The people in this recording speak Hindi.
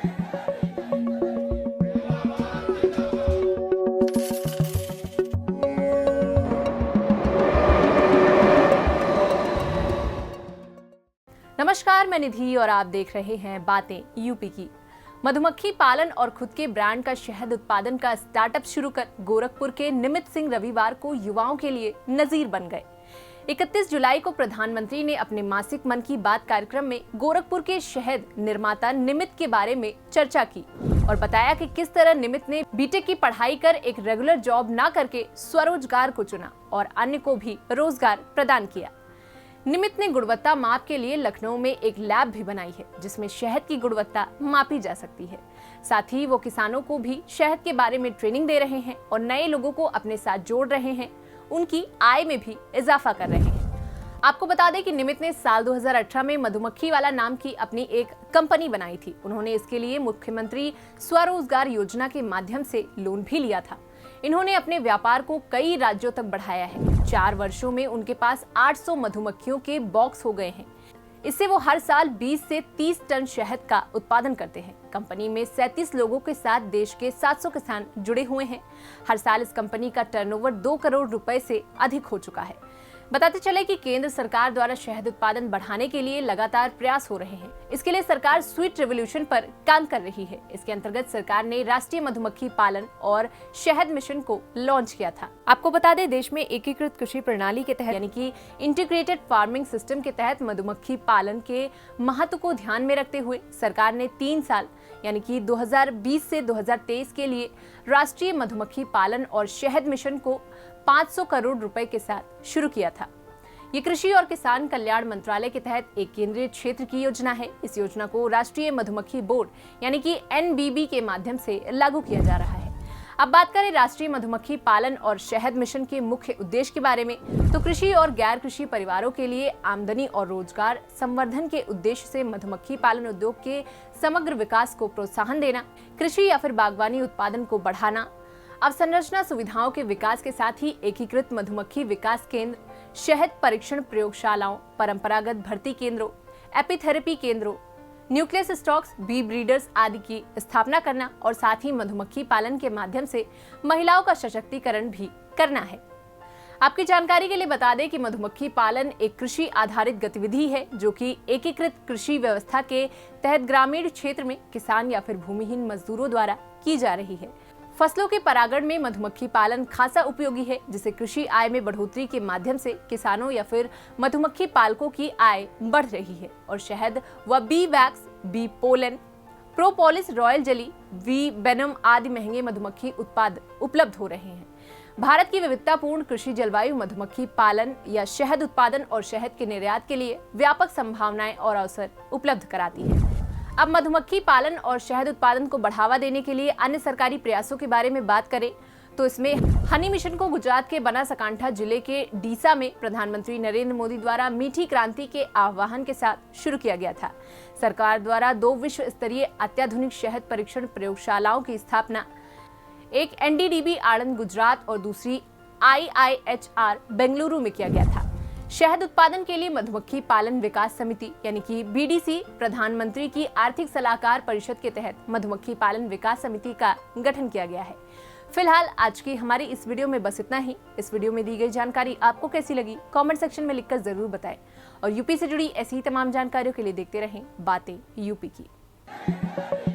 नमस्कार, मैं निधि और आप देख रहे हैं बातें यूपी की। मधुमक्खी पालन और खुद के ब्रांड का शहद उत्पादन का स्टार्टअप शुरू कर गोरखपुर के निमित सिंह रविवार को युवाओं के लिए नजीर बन गए। 31 जुलाई को प्रधानमंत्री ने अपने मासिक मन की बात कार्यक्रम में गोरखपुर के शहद निर्माता निमित के बारे में चर्चा की और बताया कि किस तरह निमित ने बीटेक की पढ़ाई कर एक रेगुलर जॉब न करके स्वरोजगार को चुना और अन्य को भी रोजगार प्रदान किया। निमित ने गुणवत्ता माप के लिए लखनऊ में एक लैब भी बनाई है जिसमें शहद की गुणवत्ता मापी जा सकती है। साथ ही वो किसानों को भी शहद के बारे में ट्रेनिंग दे रहे हैं और नए लोगों को अपने साथ जोड़ रहे हैं, उनकी आय में भी इजाफा कर रहे हैं। आपको बता दें कि निमित ने साल 2018 में मधुमक्खी वाला नाम की अपनी एक कंपनी बनाई थी। उन्होंने इसके लिए मुख्यमंत्री स्वरोजगार योजना के माध्यम से लोन भी लिया था। इन्होंने अपने व्यापार को कई राज्यों तक बढ़ाया है। 4 वर्षों में उनके पास 800 मधुमक्खियों के बॉक्स हो गए हैं। इससे वो हर साल 20 से 30 टन शहद का उत्पादन करते हैं। कंपनी में 37 लोगों के साथ देश के 700 किसान जुड़े हुए हैं। हर साल इस कंपनी का टर्नओवर 2 करोड़ रुपए से अधिक हो चुका है। बताते चले कि केंद्र सरकार द्वारा शहद उत्पादन बढ़ाने के लिए लगातार प्रयास हो रहे हैं। इसके लिए सरकार स्वीट रेवोल्यूशन पर काम कर रही है। इसके अंतर्गत सरकार ने राष्ट्रीय मधुमक्खी पालन और शहद मिशन को लॉन्च किया था। आपको बता दें, देश में एकीकृत कृषि प्रणाली के तहत यानी कि इंटीग्रेटेड फार्मिंग सिस्टम के तहत मधुमक्खी पालन के महत्व को ध्यान में रखते हुए सरकार ने 3 साल यानी कि 2020 से 2023 के लिए राष्ट्रीय मधुमक्खी पालन और शहद मिशन को 500 करोड़ रुपए के साथ शुरू किया था। ये कृषि और किसान कल्याण मंत्रालय के तहत एक केंद्रीय क्षेत्र की योजना है। इस योजना को राष्ट्रीय मधुमक्खी बोर्ड यानी कि NBB के माध्यम से लागू किया जा रहा है। अब बात करें राष्ट्रीय मधुमक्खी पालन और शहद मिशन के मुख्य उद्देश्य के बारे में, तो कृषि और गैर कृषि परिवारों के लिए आमदनी और रोजगार संवर्धन के उद्देश्य से मधुमक्खी पालन उद्योग के समग्र विकास को प्रोत्साहन देना, कृषि या फिर बागवानी उत्पादन को बढ़ाना, अवसंरचना सुविधाओं के विकास के साथ ही एकीकृत मधुमक्खी विकास केंद्र, शहद परीक्षण प्रयोगशालाओं, परंपरागत भर्ती केंद्रों, एपिथेरेपी केंद्रों, न्यूक्लियस स्टॉक्स, बी ब्रीडर्स आदि की स्थापना करना और साथ ही मधुमक्खी पालन के माध्यम से महिलाओं का सशक्तिकरण भी करना है। आपकी जानकारी के लिए बता दें कि मधुमक्खी पालन एक कृषि आधारित गतिविधि है जो कि एकीकृत कृषि व्यवस्था के तहत ग्रामीण क्षेत्र में किसान या फिर भूमिहीन मजदूरों द्वारा की जा रही है। फसलों के परागण में मधुमक्खी पालन खासा उपयोगी है, जिससे कृषि आय में बढ़ोतरी के माध्यम से किसानों या फिर मधुमक्खी पालकों की आय बढ़ रही है और शहद व bee wax, bee pollen, propolis royal jelly, bee venom आदि महंगे मधुमक्खी उत्पाद उपलब्ध हो रहे हैं। भारत की विविधतापूर्ण कृषि जलवायु मधुमक्खी पालन या शहद उत्पादन और शहद के निर्यात के लिए व्यापक संभावनाएं और अवसर उपलब्ध कराती है। अब मधुमक्खी पालन और शहद उत्पादन को बढ़ावा देने के लिए अन्य सरकारी प्रयासों के बारे में बात करें तो इसमें हनी मिशन को गुजरात के बनासकांठा जिले के डीसा में प्रधानमंत्री नरेंद्र मोदी द्वारा मीठी क्रांति के आह्वान के साथ शुरू किया गया था। सरकार द्वारा 2 विश्व स्तरीय अत्याधुनिक शहद परीक्षण प्रयोगशालाओं की स्थापना, एक NDDB आनंद गुजरात और दूसरी IIHR बेंगलुरु में किया गया था। शहद उत्पादन के लिए मधुमक्खी पालन विकास समिति यानी कि BDC प्रधानमंत्री की आर्थिक सलाहकार परिषद के तहत मधुमक्खी पालन विकास समिति का गठन किया गया है। फिलहाल आज की हमारी इस वीडियो में बस इतना ही। इस वीडियो में दी गई जानकारी आपको कैसी लगी कमेंट सेक्शन में लिखकर जरूर बताएं और यूपी से जुड़ी ऐसी ही तमाम जानकारियों के लिए देखते रहें बातें यूपी की।